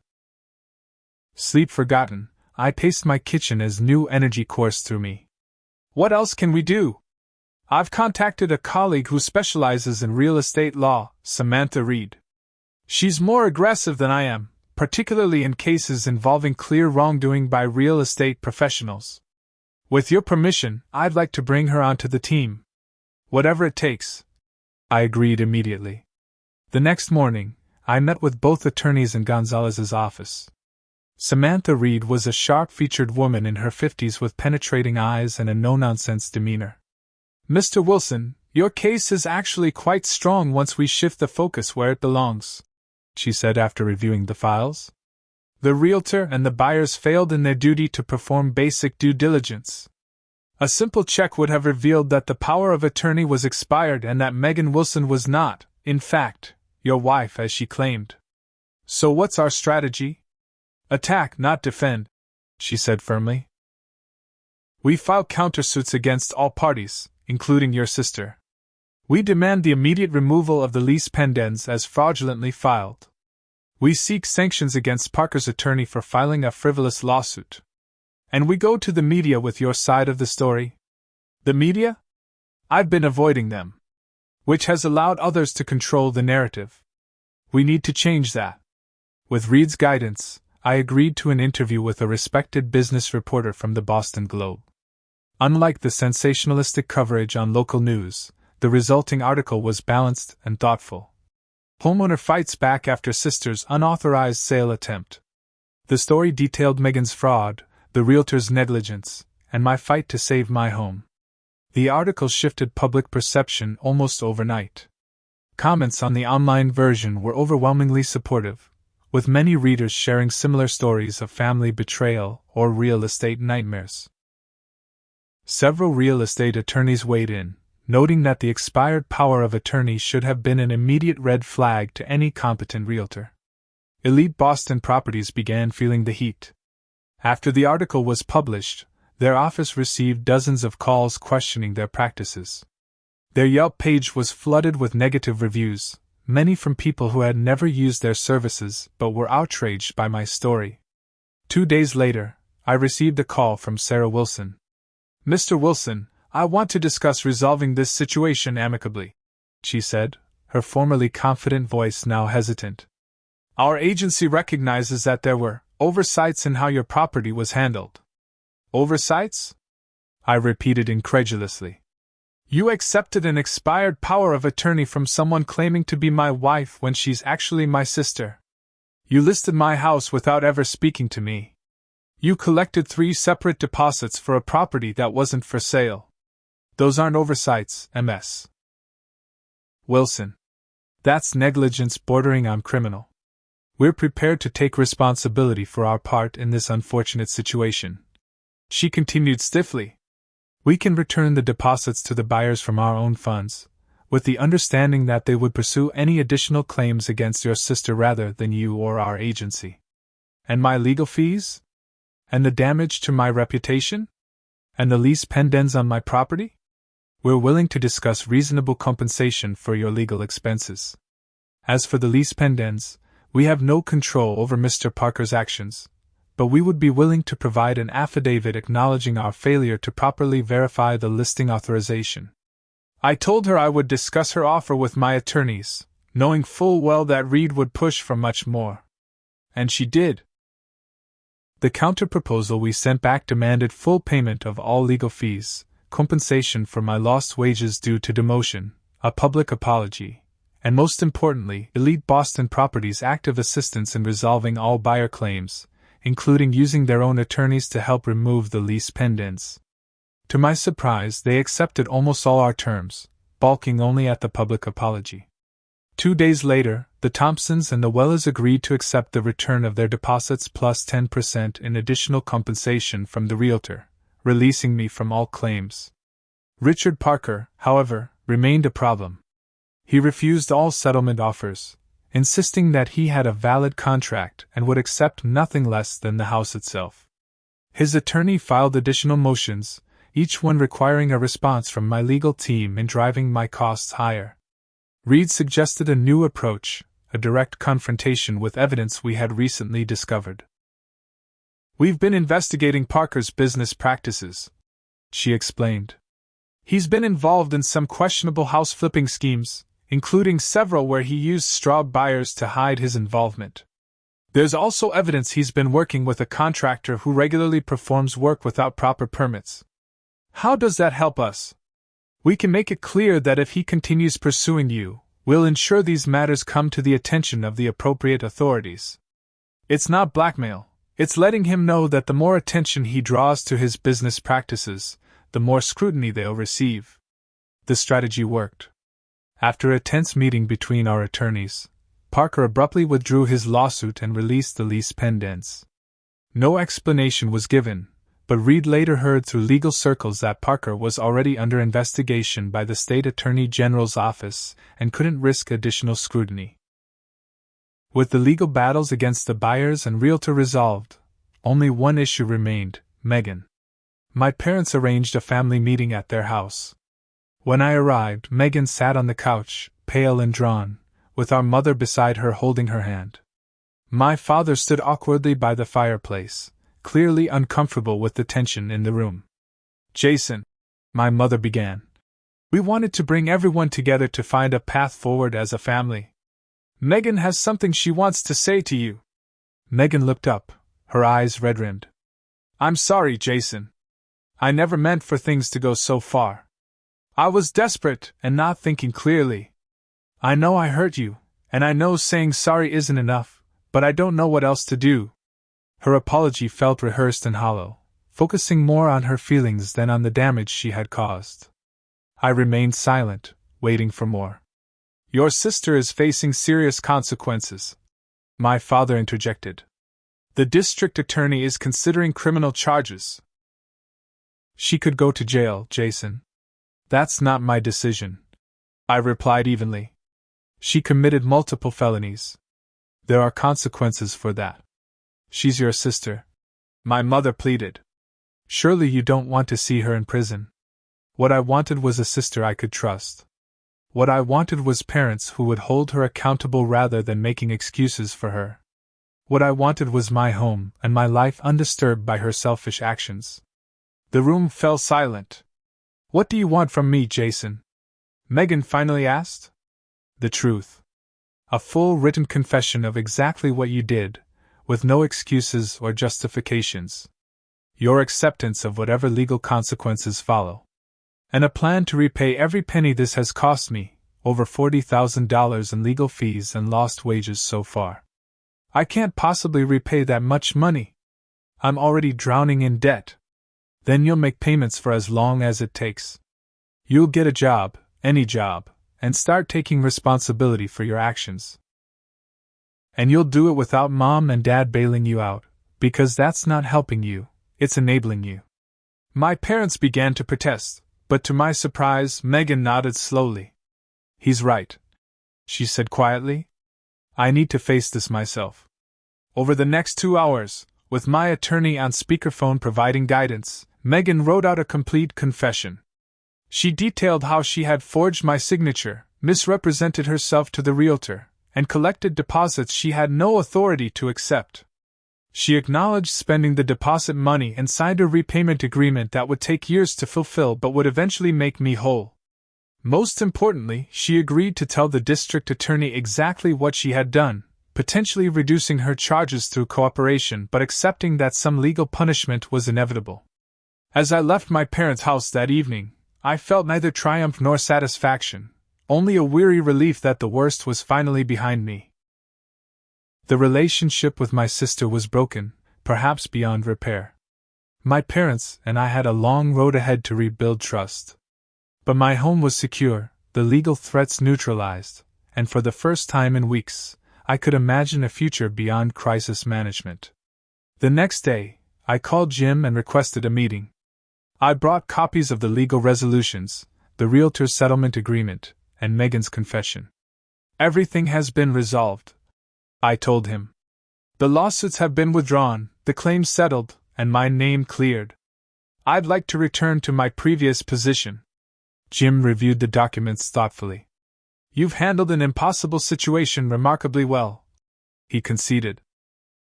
Sleep forgotten, I paced my kitchen as new energy coursed through me. What else can we do? I've contacted a colleague who specializes in real estate law, Samantha Reed. She's more aggressive than I am, particularly in cases involving clear wrongdoing by real estate professionals. With your permission, I'd like to bring her onto the team. Whatever it takes. I agreed immediately. The next morning, I met with both attorneys in Gonzalez's office. Samantha Reed was a sharp-featured woman in her 50s with penetrating eyes and a no-nonsense demeanor. Mr. Wilson, your case is actually quite strong once we shift the focus where it belongs, she said after reviewing the files. The realtor and the buyers failed in their duty to perform basic due diligence. A simple check would have revealed that the power of attorney was expired and that Megan Wilson was not, in fact, your wife as she claimed. So what's our strategy? Attack, not defend, she said firmly. We file countersuits against all parties, including your sister. We demand the immediate removal of the lease pendens as fraudulently filed. We seek sanctions against Parker's attorney for filing a frivolous lawsuit. And we go to the media with your side of the story. The media? I've been avoiding them. Which has allowed others to control the narrative. We need to change that. With Reed's guidance, I agreed to an interview with a respected business reporter from the Boston Globe. Unlike the sensationalistic coverage on local news, the resulting article was balanced and thoughtful. Homeowner fights back after sister's unauthorized sale attempt. The story detailed Megan's fraud, the realtor's negligence, and my fight to save my home. The article shifted public perception almost overnight. Comments on the online version were overwhelmingly supportive, with many readers sharing similar stories of family betrayal or real estate nightmares. Several real estate attorneys weighed in, noting that the expired power of attorney should have been an immediate red flag to any competent realtor. Elite Boston Properties began feeling the heat. After the article was published, their office received dozens of calls questioning their practices. Their Yelp page was flooded with negative reviews, many from people who had never used their services but were outraged by my story. 2 days later, I received a call from Sarah Wilson. Mr. Wilson, I want to discuss resolving this situation amicably, she said, her formerly confident voice now hesitant. Our agency recognizes that there were oversights in how your property was handled. Oversights? I repeated incredulously. You accepted an expired power of attorney from someone claiming to be my wife when she's actually my sister. You listed my house without ever speaking to me. You collected 3 separate deposits for a property that wasn't for sale. Those aren't oversights, MS. Wilson. That's negligence bordering on criminal. We're prepared to take responsibility for our part in this unfortunate situation. She continued stiffly. We can return the deposits to the buyers from our own funds, with the understanding that they would pursue any additional claims against your sister rather than you or our agency. And my legal fees? And the damage to my reputation? And the lease pendens on my property? We're willing to discuss reasonable compensation for your legal expenses. As for the lease pendens, we have no control over Mr. Parker's actions, but we would be willing to provide an affidavit acknowledging our failure to properly verify the listing authorization. I told her I would discuss her offer with my attorneys, knowing full well that Reed would push for much more. And she did. The counterproposal we sent back demanded full payment of all legal fees, compensation for my lost wages due to demotion, a public apology, and most importantly, Elite Boston Properties' active assistance in resolving all buyer claims, including using their own attorneys to help remove the lease pendants. To my surprise, they accepted almost all our terms, balking only at the public apology. 2 days later, the Thompsons and the Wellers agreed to accept the return of their deposits plus 10% in additional compensation from the realtor, releasing me from all claims. Richard Parker, however, remained a problem. He refused all settlement offers, insisting that he had a valid contract and would accept nothing less than the house itself. His attorney filed additional motions, each one requiring a response from my legal team and driving my costs higher. Reed suggested a new approach, a direct confrontation with evidence we had recently discovered. "We've been investigating Parker's business practices," she explained. "He's been involved in some questionable house flipping schemes, including several where he used straw buyers to hide his involvement. There's also evidence he's been working with a contractor who regularly performs work without proper permits. How does that help us? We can make it clear that if he continues pursuing you, we'll ensure these matters come to the attention of the appropriate authorities. It's not blackmail, it's letting him know that the more attention he draws to his business practices, the more scrutiny they'll receive." The strategy worked. After a tense meeting between our attorneys, Parker abruptly withdrew his lawsuit and released the lease pendants. No explanation was given, but Reed later heard through legal circles that Parker was already under investigation by the state attorney general's office and couldn't risk additional scrutiny. With the legal battles against the buyers and realtor resolved, only one issue remained: Megan. My parents arranged a family meeting at their house. When I arrived, Megan sat on the couch, pale and drawn, with our mother beside her holding her hand. My father stood awkwardly by the fireplace, clearly uncomfortable with the tension in the room. "Jason," my mother began, "we wanted to bring everyone together to find a path forward as a family. Megan has something she wants to say to you." Megan looked up, her eyes red-rimmed. "I'm sorry, Jason. I never meant for things to go so far. I was desperate and not thinking clearly. I know I hurt you, and I know saying sorry isn't enough, but I don't know what else to do." Her apology felt rehearsed and hollow, focusing more on her feelings than on the damage she had caused. I remained silent, waiting for more. "Your sister is facing serious consequences," my father interjected. "The district attorney is considering criminal charges." "She could go to jail, Jason. That's not my decision," I replied evenly. "She committed multiple felonies. There are consequences for that." "She's your sister," my mother pleaded. "Surely you don't want to see her in prison." What I wanted was a sister I could trust. What I wanted was parents who would hold her accountable rather than making excuses for her. What I wanted was my home and my life undisturbed by her selfish actions. The room fell silent. "What do you want from me, Jason?" Megan finally asked. "The truth. A full written confession of exactly what you did, with no excuses or justifications. Your acceptance of whatever legal consequences follow. And a plan to repay every penny this has cost me, over $40,000 in legal fees and lost wages so far. I can't possibly repay that much money. I'm already drowning in debt. Then you'll make payments for as long as it takes. You'll get a job, any job, and start taking responsibility for your actions. And you'll do it without Mom and Dad bailing you out, because that's not helping you, it's enabling you." My parents began to protest, but to my surprise, Megan nodded slowly. "He's right," she said quietly. "I need to face this myself." Over the next 2 hours, with my attorney on speakerphone providing guidance, Megan wrote out a complete confession. She detailed how she had forged my signature, misrepresented herself to the realtor, and collected deposits she had no authority to accept. She acknowledged spending the deposit money and signed a repayment agreement that would take years to fulfill but would eventually make me whole. Most importantly, she agreed to tell the district attorney exactly what she had done, potentially reducing her charges through cooperation but accepting that some legal punishment was inevitable. As I left my parents' house that evening, I felt neither triumph nor satisfaction, only a weary relief that the worst was finally behind me. The relationship with my sister was broken, perhaps beyond repair. My parents and I had a long road ahead to rebuild trust. But my home was secure, the legal threats neutralized, and for the first time in weeks, I could imagine a future beyond crisis management. The next day, I called Jim and requested a meeting. I brought copies of the legal resolutions, the realtor's settlement agreement, and Megan's confession. Everything has been resolved, I told him. The lawsuits have been withdrawn, the claims settled, and my name cleared. I'd like to return to my previous position. Jim reviewed the documents thoughtfully. You've handled an impossible situation remarkably well, he conceded.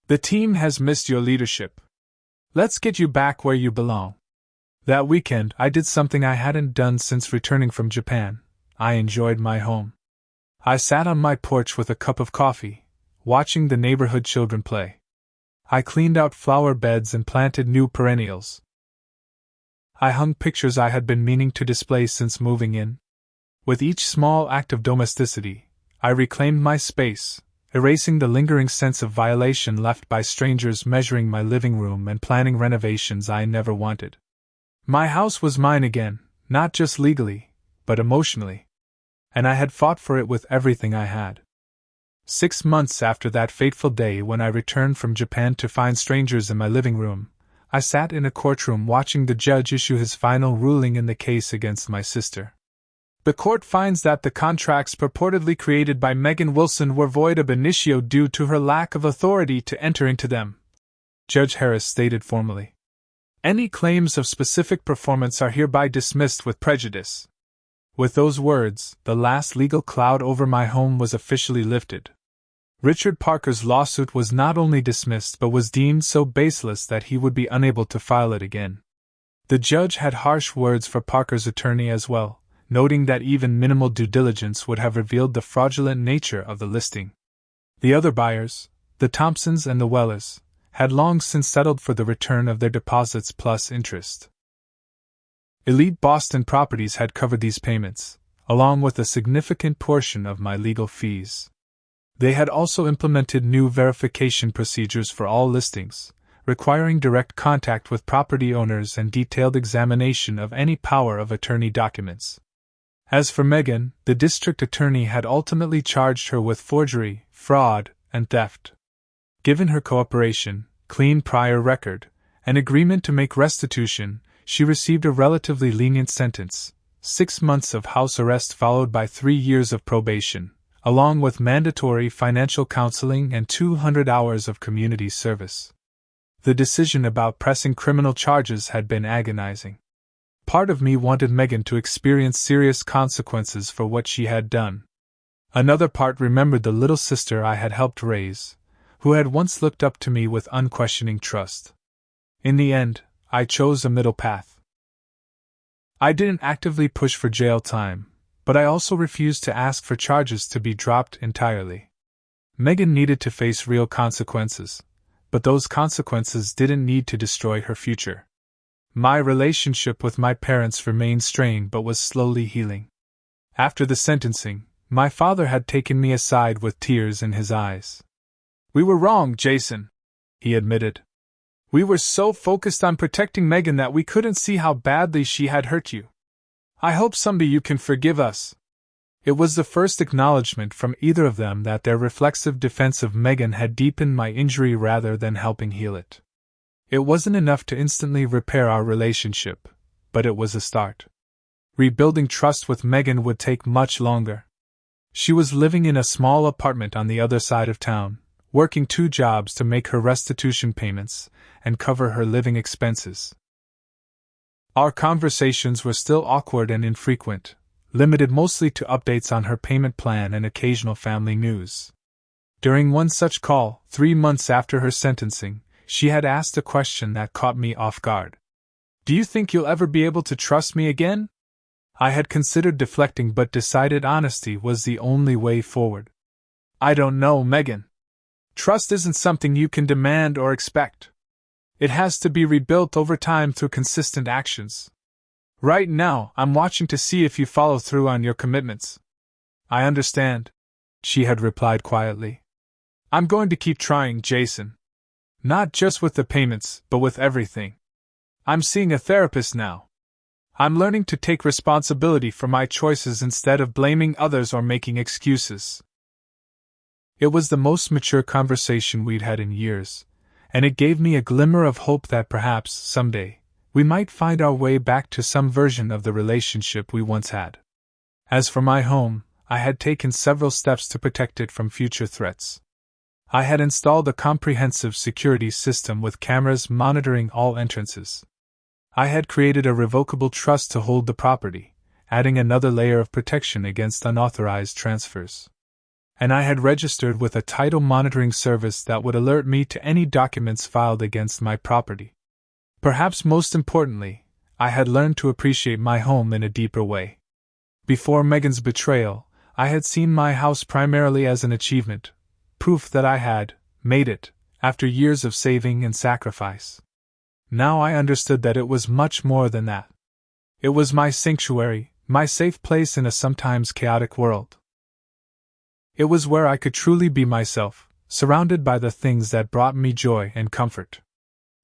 The team has missed your leadership. Let's get you back where you belong. That weekend, I did something I hadn't done since returning from Japan. I enjoyed my home. I sat on my porch with a cup of coffee, watching the neighborhood children play. I cleaned out flower beds and planted new perennials. I hung pictures I had been meaning to display since moving in. With each small act of domesticity, I reclaimed my space, erasing the lingering sense of violation left by strangers measuring my living room and planning renovations I never wanted. My house was mine again, not just legally, but emotionally. And I had fought for it with everything I had. 6 months after that fateful day when I returned from Japan to find strangers in my living room, I sat in a courtroom watching the judge issue his final ruling in the case against my sister. The court finds that the contracts purportedly created by Megan Wilson were void ab initio due to her lack of authority to enter into them, Judge Harris stated formally. Any claims of specific performance are hereby dismissed with prejudice. With those words, the last legal cloud over my home was officially lifted. Richard Parker's lawsuit was not only dismissed but was deemed so baseless that he would be unable to file it again. The judge had harsh words for Parker's attorney as well, noting that even minimal due diligence would have revealed the fraudulent nature of the listing. The other buyers, the Thompsons and the Wellers, had long since settled for the return of their deposits plus interest. Elite Boston Properties had covered these payments, along with a significant portion of my legal fees. They had also implemented new verification procedures for all listings, requiring direct contact with property owners and detailed examination of any power of attorney documents. As for Megan, the district attorney had ultimately charged her with forgery, fraud, and theft. Given her cooperation, clean prior record, and agreement to make restitution, she received a relatively lenient sentence, 6 months of house arrest followed by 3 years of probation, along with mandatory financial counseling and 200 hours of community service. The decision about pressing criminal charges had been agonizing. Part of me wanted Megan to experience serious consequences for what she had done. Another part remembered the little sister I had helped raise, who had once looked up to me with unquestioning trust. In the end, I chose a middle path. I didn't actively push for jail time, but I also refused to ask for charges to be dropped entirely. Megan needed to face real consequences, but those consequences didn't need to destroy her future. My relationship with my parents remained strained but was slowly healing. After the sentencing, my father had taken me aside with tears in his eyes. "We were wrong, Jason," he admitted. "We were so focused on protecting Megan that we couldn't see how badly she had hurt you. I hope someday you can forgive us." It was the first acknowledgement from either of them that their reflexive defense of Megan had deepened my injury rather than helping heal it. It wasn't enough to instantly repair our relationship, but it was a start. Rebuilding trust with Megan would take much longer. She was living in a small apartment on the other side of town, working 2 jobs to make her restitution payments and cover her living expenses. Our conversations were still awkward and infrequent, limited mostly to updates on her payment plan and occasional family news. During one such call, 3 months after her sentencing, she had asked a question that caught me off guard. "Do you think you'll ever be able to trust me again?" I had considered deflecting but decided honesty was the only way forward. "I don't know, Megan. Trust isn't something you can demand or expect. It has to be rebuilt over time through consistent actions. Right now, I'm watching to see if you follow through on your commitments. I understand, she had replied quietly. I'm going to keep trying, Jason. Not just with the payments, but with everything. I'm seeing a therapist now. I'm learning to take responsibility for my choices instead of blaming others or making excuses. It was the most mature conversation we'd had in years, and it gave me a glimmer of hope that perhaps, someday, we might find our way back to some version of the relationship we once had. As for my home, I had taken several steps to protect it from future threats. I had installed a comprehensive security system with cameras monitoring all entrances. I had created a revocable trust to hold the property, adding another layer of protection against unauthorized transfers. And I had registered with a title monitoring service that would alert me to any documents filed against my property. Perhaps most importantly, I had learned to appreciate my home in a deeper way. Before Megan's betrayal, I had seen my house primarily as an achievement, proof that I had made it, after years of saving and sacrifice. Now I understood that it was much more than that. It was my sanctuary, my safe place in a sometimes chaotic world. It was where I could truly be myself, surrounded by the things that brought me joy and comfort.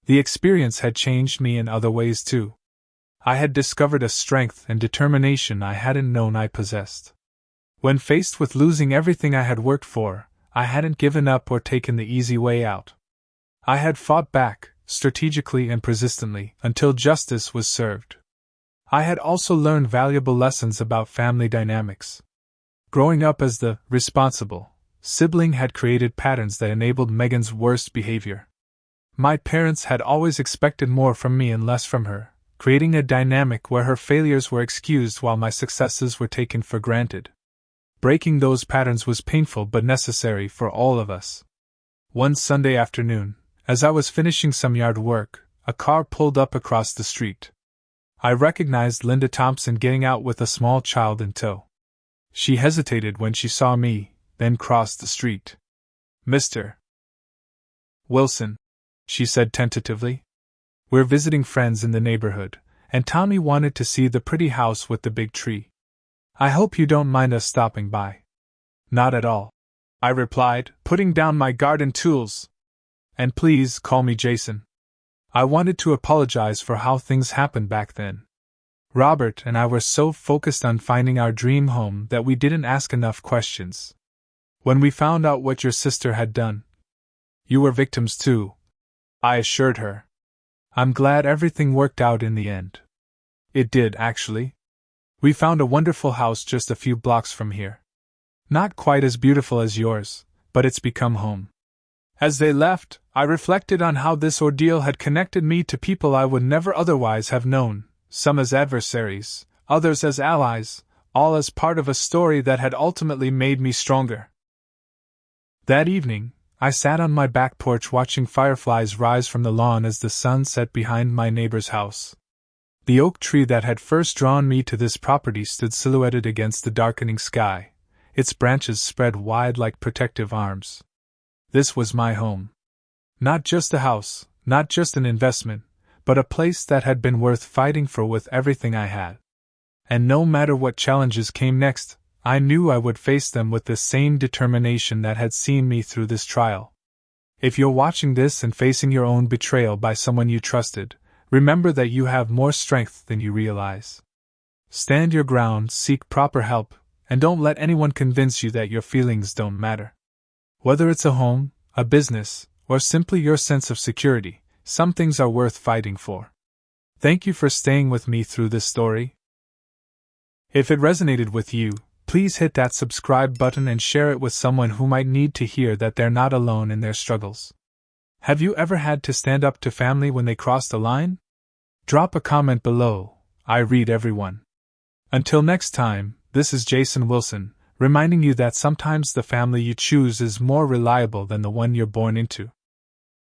The experience had changed me in other ways too. I had discovered a strength and determination I hadn't known I possessed. When faced with losing everything I had worked for, I hadn't given up or taken the easy way out. I had fought back, strategically and persistently, until justice was served. I had also learned valuable lessons about family dynamics. Growing up as the responsible sibling had created patterns that enabled Megan's worst behavior. My parents had always expected more from me and less from her, creating a dynamic where her failures were excused while my successes were taken for granted. Breaking those patterns was painful but necessary for all of us. One Sunday afternoon, as I was finishing some yard work, a car pulled up across the street. I recognized Linda Thompson getting out with a small child in tow. She hesitated when she saw me, then crossed the street. "Mr. Wilson," she said tentatively. "We're visiting friends in the neighborhood, and Tommy wanted to see the pretty house with the big tree. I hope you don't mind us stopping by." "Not at all," I replied, putting down my garden tools. "And please call me Jason." I wanted to apologize for how things happened back then. Robert and I were so focused on finding our dream home that we didn't ask enough questions. "When we found out what your sister had done, you were victims too," I assured her. "I'm glad everything worked out in the end." It did, actually. We found a wonderful house just a few blocks from here. Not quite as beautiful as yours, but it's become home. As they left, I reflected on how this ordeal had connected me to people I would never otherwise have known, some as adversaries, others as allies, all as part of a story that had ultimately made me stronger. That evening, I sat on my back porch watching fireflies rise from the lawn as the sun set behind my neighbor's house. The oak tree that had first drawn me to this property stood silhouetted against the darkening sky, its branches spread wide like protective arms. This was my home. Not just a house, not just an investment, but a place that had been worth fighting for with everything I had. And no matter what challenges came next, I knew I would face them with the same determination that had seen me through this trial. If you're watching this and facing your own betrayal by someone you trusted, remember that you have more strength than you realize. Stand your ground, seek proper help, and don't let anyone convince you that your feelings don't matter. Whether it's a home, a business, or simply your sense of security, some things are worth fighting for. Thank you for staying with me through this story. If it resonated with you, please hit that subscribe button and share it with someone who might need to hear that they're not alone in their struggles. Have you ever had to stand up to family when they crossed the line? Drop a comment below. I read everyone. Until next time, this is Jason Wilson, reminding you that sometimes the family you choose is more reliable than the one you're born into.